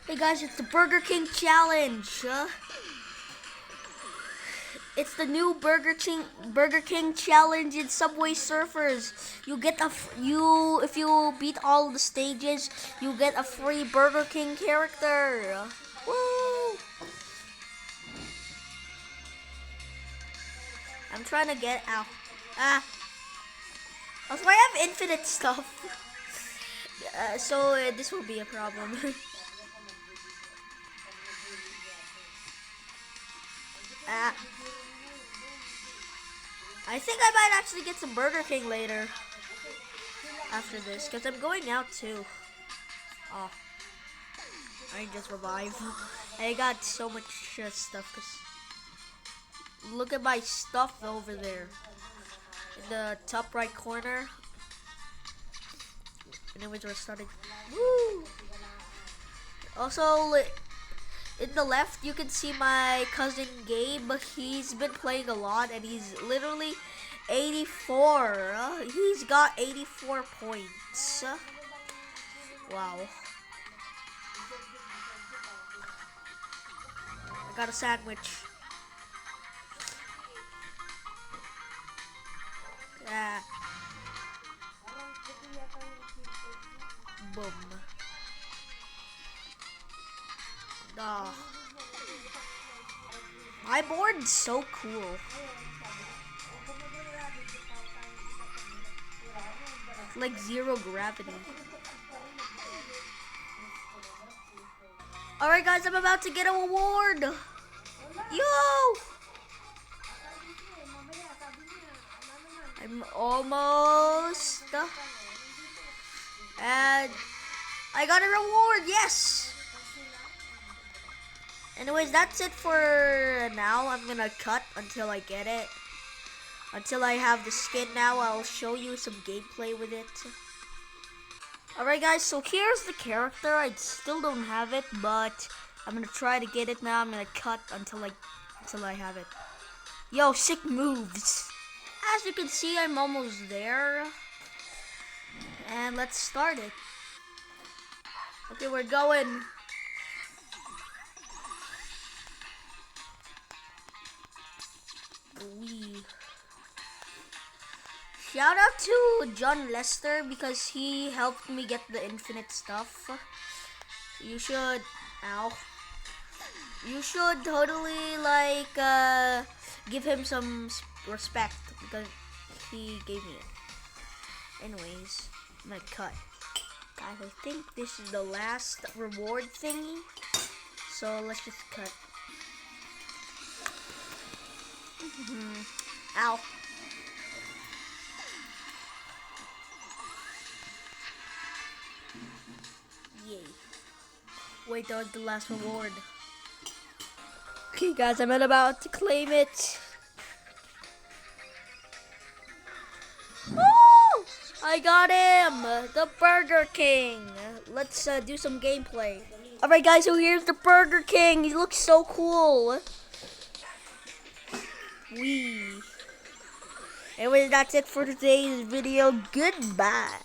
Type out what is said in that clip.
Hey guys, it's the Burger King challenge. It's the new Burger King challenge in Subway Surfers. You get if you beat all the stages, you get a free Burger King character. Woo! I'm trying to get out. Also, I have infinite stuff, so this will be a problem. I think I might actually get some Burger King later after this, because I'm going out too. Oh, I just revive. I got so much stuff, because look at my stuff over there in the top right corner. Anyways, we're starting. Woo! Also, in the left, you can see my cousin Gabe. He's been playing a lot, and he's literally 84. He's got 84 points. Wow. I got a sandwich. Yeah. Boom. Oh. My board's so cool. It's like zero gravity. Alright guys, I'm about to get an award. Yo! I'm almost. And I got a reward, yes! Anyways, that's it for now. I'm gonna cut until I get it. Until I have the skin now, I'll show you some gameplay with it. Alright guys, so here's the character. I still don't have it, but I'm gonna try to get it now. I'm gonna cut until I have it. Yo, sick moves. As you can see, I'm almost there. And let's start it. Okay, we're going. Shout out to John Lester because he helped me get the infinite stuff. You should totally give him some respect because he gave me it. Anyways, I'm gonna cut. Guys, I think this is the last reward thingy, so let's just cut. Ow. Yay. Wait, that was the last reward. Okay guys, I'm about to claim it. Oh! I got him! The Burger King! Let's do some gameplay. Alright guys, so here's the Burger King. He looks so cool. Wee. Anyways, that's it for today's video. Goodbye.